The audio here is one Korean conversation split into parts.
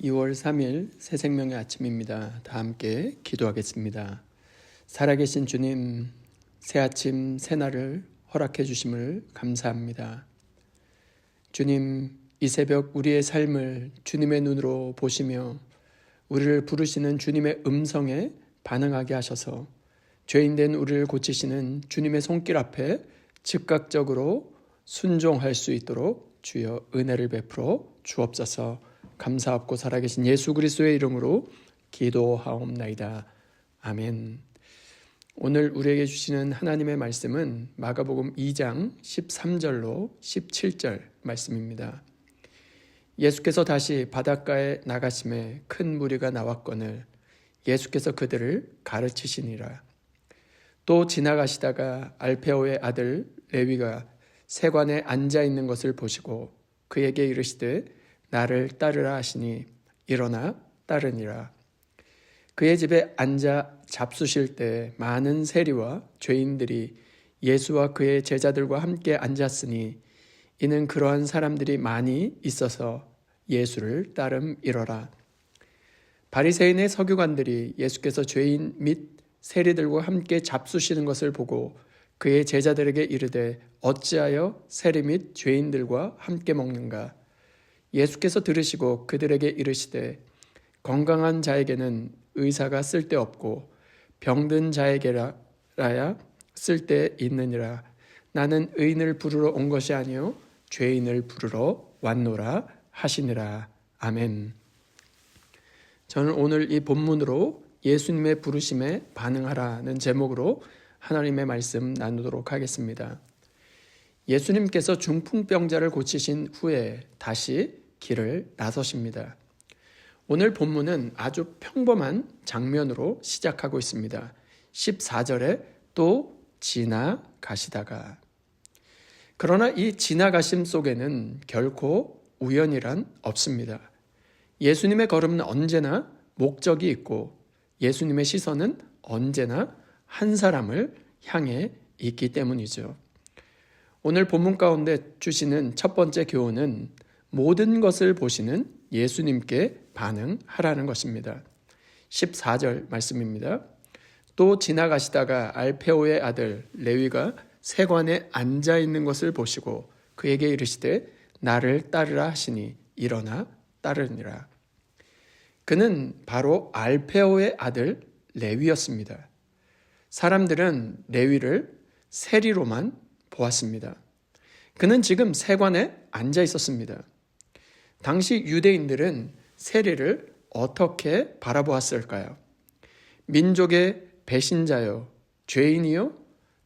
2월 3일 새 생명의 아침입니다. 다 함께 기도하겠습니다. 살아계신 주님, 새 아침 새 날을 허락해 주심을 감사합니다. 주님, 이 새벽 우리의 삶을 주님의 눈으로 보시며 우리를 부르시는 주님의 음성에 반응하게 하셔서 죄인된 우리를 고치시는 주님의 손길 앞에 즉각적으로 순종할 수 있도록 주여 은혜를 베풀어 주옵소서. 감사합고 살아계신 예수 그리스도의 이름으로 기도하옵나이다. 아멘. 오늘 우리에게 주시는 하나님의 말씀은 마가복음 2장 13절로 17절 말씀입니다. 예수께서 다시 바닷가에 나가심에 큰 무리가 나왔거늘 예수께서 그들을 가르치시니라. 또 지나가시다가 알페오의 아들 레위가 세관에 앉아 있는 것을 보시고 그에게 이르시되 나를 따르라 하시니 일어나 따르니라. 그의 집에 앉아 잡수실 때 많은 세리와 죄인들이 예수와 그의 제자들과 함께 앉았으니 이는 그러한 사람들이 많이 있어서 예수를 따름이러라. 바리새인의 서기관들이 예수께서 죄인 및 세리들과 함께 잡수시는 것을 보고 그의 제자들에게 이르되 어찌하여 세리 및 죄인들과 함께 먹는가? 예수께서 들으시고 그들에게 이르시되 건강한 자에게는 의사가 쓸데없고 병든 자에게라야 쓸데 있느니라. 나는 의인을 부르러 온 것이 아니요 죄인을 부르러 왔노라 하시니라. 아멘. 저는 오늘 이 본문으로 예수님의 부르심에 반응하라는 제목으로 하나님의 말씀 나누도록 하겠습니다. 예수님께서 중풍병자를 고치신 후에 다시 길을 나서십니다. 오늘 본문은 아주 평범한 장면으로 시작하고 있습니다. 14절에 또 지나가시다가. 그러나 이 지나가심 속에는 결코 우연이란 없습니다. 예수님의 걸음은 언제나 목적이 있고 예수님의 시선은 언제나 한 사람을 향해 있기 때문이죠. 오늘 본문 가운데 주시는 첫 번째 교훈은 모든 것을 보시는 예수님께 반응하라는 것입니다. 14절 말씀입니다. 또 지나가시다가 알페오의 아들 레위가 세관에 앉아 있는 것을 보시고 그에게 이르시되 나를 따르라 하시니 일어나 따르니라. 그는 바로 알페오의 아들 레위였습니다. 사람들은 레위를 세리로만 보았습니다. 그는 지금 세관에 앉아 있었습니다. 당시 유대인들은 세리를 어떻게 바라보았을까요? 민족의 배신자요, 죄인이요,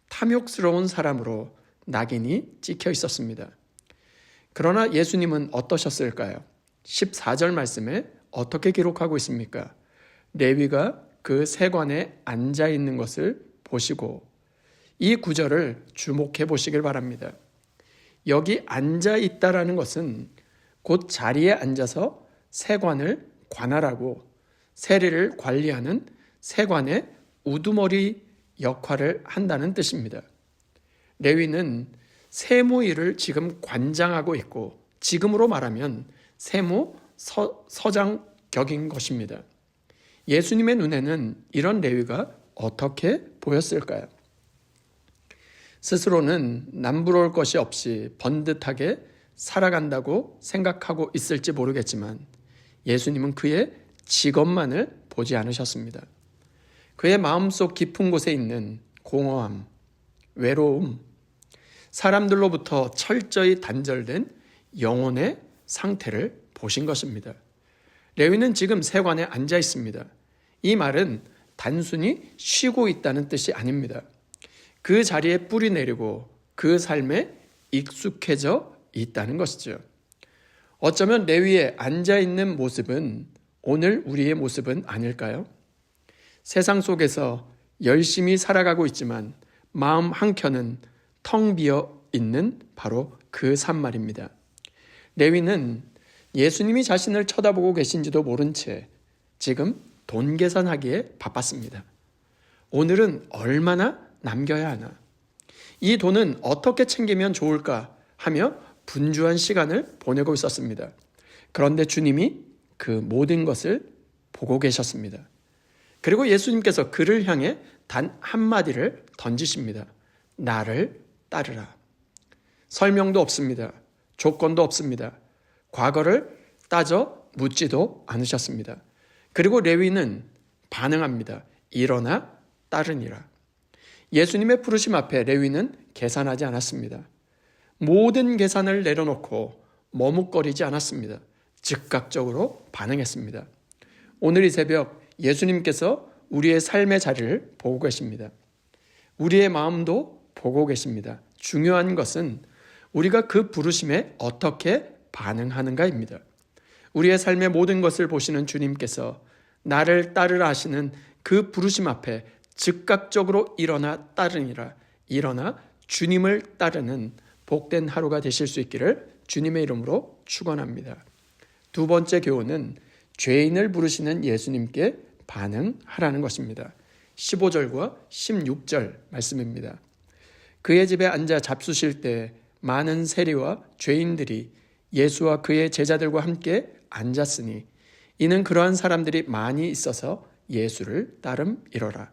탐욕스러운 사람으로 낙인이 찍혀 있었습니다. 그러나 예수님은 어떠셨을까요? 14절 말씀에 어떻게 기록하고 있습니까? 레위가 그 세관에 앉아 있는 것을 보시고 이 구절을 주목해 보시길 바랍니다. 여기 앉아 있다라는 것은 곧 자리에 앉아서 세관을 관할하고 세리를 관리하는 세관의 우두머리 역할을 한다는 뜻입니다. 레위는 세무 일을 지금 관장하고 있고 지금으로 말하면 세무 서장 격인 것입니다. 예수님의 눈에는 이런 레위가 어떻게 보였을까요? 스스로는 남부러울 것이 없이 번듯하게 살아간다고 생각하고 있을지 모르겠지만 예수님은 그의 직업만을 보지 않으셨습니다. 그의 마음속 깊은 곳에 있는 공허함, 외로움, 사람들로부터 철저히 단절된 영혼의 상태를 보신 것입니다. 레위는 지금 세관에 앉아 있습니다. 이 말은 단순히 쉬고 있다는 뜻이 아닙니다. 그 자리에 뿌리 내리고 그 삶에 익숙해져 있다는 것이죠. 어쩌면 레위에 앉아있는 모습은 오늘 우리의 모습은 아닐까요? 세상 속에서 열심히 살아가고 있지만 마음 한켠은 텅 비어 있는 바로 그 삶 말입니다. 레위는 예수님이 자신을 쳐다보고 계신지도 모른 채 지금 돈 계산하기에 바빴습니다. 오늘은 얼마나 남겨야 하나? 이 돈은 어떻게 챙기면 좋을까 하며 분주한 시간을 보내고 있었습니다. 그런데 주님이 그 모든 것을 보고 계셨습니다. 그리고 예수님께서 그를 향해 단 한마디를 던지십니다. 나를 따르라. 설명도 없습니다. 조건도 없습니다. 과거를 따져 묻지도 않으셨습니다. 그리고 레위는 반응합니다. 일어나 따르니라. 예수님의 부르심 앞에 레위는 계산하지 않았습니다. 모든 계산을 내려놓고 머뭇거리지 않았습니다. 즉각적으로 반응했습니다. 오늘 이 새벽 예수님께서 우리의 삶의 자리를 보고 계십니다. 우리의 마음도 보고 계십니다. 중요한 것은 우리가 그 부르심에 어떻게 반응하는가입니다. 우리의 삶의 모든 것을 보시는 주님께서 나를 따르라 하시는 그 부르심 앞에 즉각적으로 일어나 따르니라. 일어나 주님을 따르는 복된 하루가 되실 수 있기를 주님의 이름으로 축원합니다. 두 번째 교훈은 죄인을 부르시는 예수님께 반응하라는 것입니다. 15절과 16절 말씀입니다. 그의 집에 앉아 잡수실 때 많은 세리와 죄인들이 예수와 그의 제자들과 함께 앉았으니 이는 그러한 사람들이 많이 있어서 예수를 따름이러라.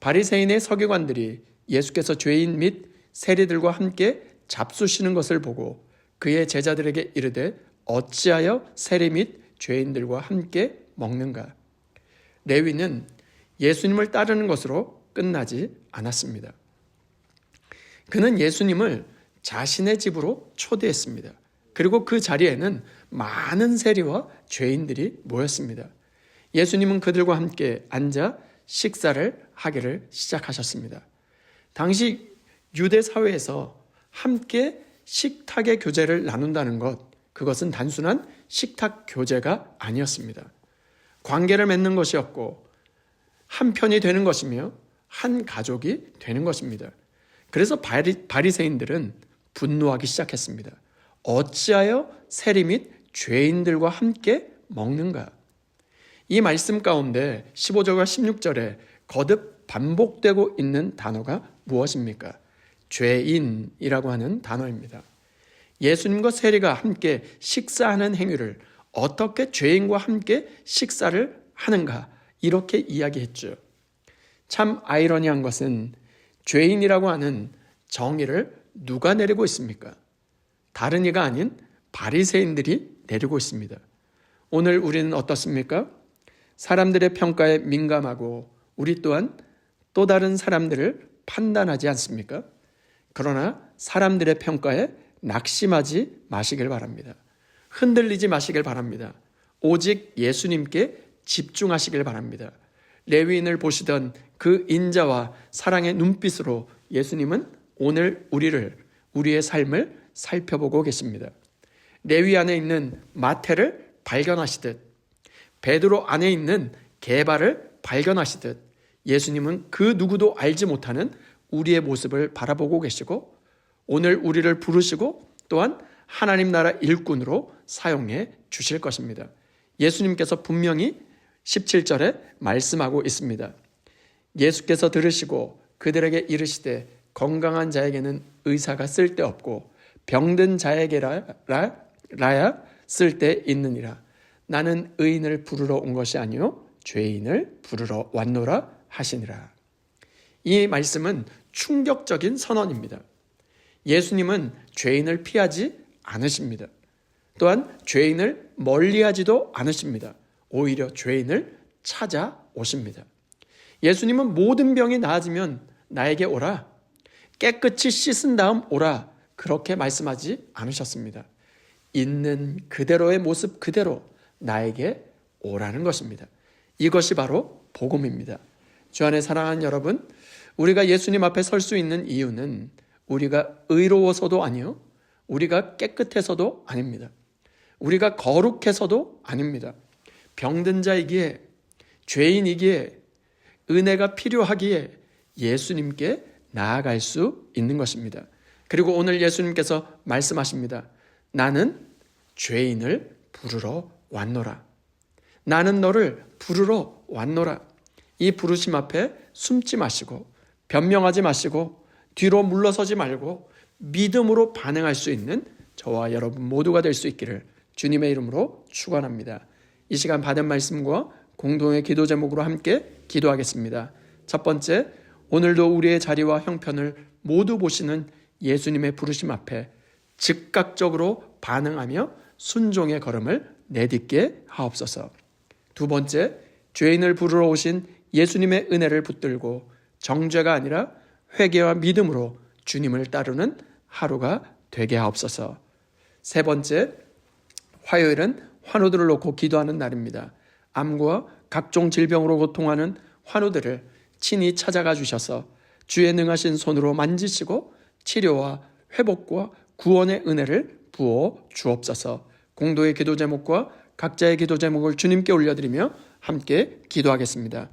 바리새인의 서기관들이 예수께서 죄인 및 세리들과 함께 잡수시는 것을 보고 그의 제자들에게 이르되 어찌하여 세리 및 죄인들과 함께 먹는가? 레위는 예수님을 따르는 것으로 끝나지 않았습니다. 그는 예수님을 자신의 집으로 초대했습니다. 그리고 그 자리에는 많은 세리와 죄인들이 모였습니다. 예수님은 그들과 함께 앉아 식사를 하기를 시작하셨습니다. 당시 유대 사회에서 함께 식탁의 교제를 나눈다는 것, 그것은 단순한 식탁 교제가 아니었습니다. 관계를 맺는 것이었고 한 편이 되는 것이며 한 가족이 되는 것입니다. 그래서 바리새인들은 분노하기 시작했습니다. 어찌하여 세리 및 죄인들과 함께 먹는가? 이 말씀 가운데 15절과 16절에 거듭 반복되고 있는 단어가 무엇입니까? 죄인이라고 하는 단어입니다. 예수님과 세리가 함께 식사하는 행위를 어떻게 죄인과 함께 식사를 하는가? 이렇게 이야기했죠. 참 아이러니한 것은 죄인이라고 하는 정의를 누가 내리고 있습니까? 다른 이가 아닌 바리새인들이 내리고 있습니다. 오늘 우리는 어떻습니까? 사람들의 평가에 민감하고 우리 또한 또 다른 사람들을 판단하지 않습니까? 그러나 사람들의 평가에 낙심하지 마시길 바랍니다. 흔들리지 마시길 바랍니다. 오직 예수님께 집중하시길 바랍니다. 레위인을 보시던 그 인자와 사랑의 눈빛으로 예수님은 오늘 우리의 삶을 살펴보고 계십니다. 레위 안에 있는 마태를 발견하시듯 베드로 안에 있는 게바를 발견하시듯 예수님은 그 누구도 알지 못하는 우리의 모습을 바라보고 계시고 오늘 우리를 부르시고 또한 하나님 나라 일꾼으로 사용해 주실 것입니다. 예수님께서 분명히 17절에 말씀하고 있습니다. 예수께서 들으시고 그들에게 이르시되 건강한 자에게는 의사가 쓸데없고 병든 자에게라야 쓸데있느니라. 나는 의인을 부르러 온 것이 아니요 죄인을 부르러 왔노라 하시니라. 이 말씀은 충격적인 선언입니다. 예수님은 죄인을 피하지 않으십니다. 또한 죄인을 멀리하지도 않으십니다. 오히려 죄인을 찾아오십니다. 예수님은 모든 병이 나아지면 나에게 오라, 깨끗이 씻은 다음 오라, 그렇게 말씀하지 않으셨습니다. 있는 그대로의 모습 그대로 나에게 오라는 것입니다. 이것이 바로 복음입니다. 주 안에 사랑하는 여러분, 우리가 예수님 앞에 설 수 있는 이유는 우리가 의로워서도 아니요, 우리가 깨끗해서도 아닙니다. 우리가 거룩해서도 아닙니다. 병든 자이기에, 죄인이기에, 은혜가 필요하기에 예수님께 나아갈 수 있는 것입니다. 그리고 오늘 예수님께서 말씀하십니다. 나는 죄인을 부르러 왔노라. 나는 너를 부르러 왔노라. 이 부르심 앞에 숨지 마시고 변명하지 마시고 뒤로 물러서지 말고 믿음으로 반응할 수 있는 저와 여러분 모두가 될 수 있기를 주님의 이름으로 축원합니다. 이 시간 받은 말씀과 공동의 기도 제목으로 함께 기도하겠습니다. 첫 번째, 오늘도 우리의 자리와 형편을 모두 보시는 예수님의 부르심 앞에 즉각적으로 반응하며 순종의 걸음을 내딛게 하옵소서. 두 번째, 죄인을 부르러 오신 예수님의 은혜를 붙들고 정죄가 아니라 회개와 믿음으로 주님을 따르는 하루가 되게 하옵소서. 세 번째, 화요일은 환우들을 놓고 기도하는 날입니다. 암과 각종 질병으로 고통하는 환우들을 친히 찾아가 주셔서 주의 능하신 손으로 만지시고 치료와 회복과 구원의 은혜를 부어 주옵소서. 공도의 기도 제목과 각자의 기도 제목을 주님께 올려드리며 함께 기도하겠습니다.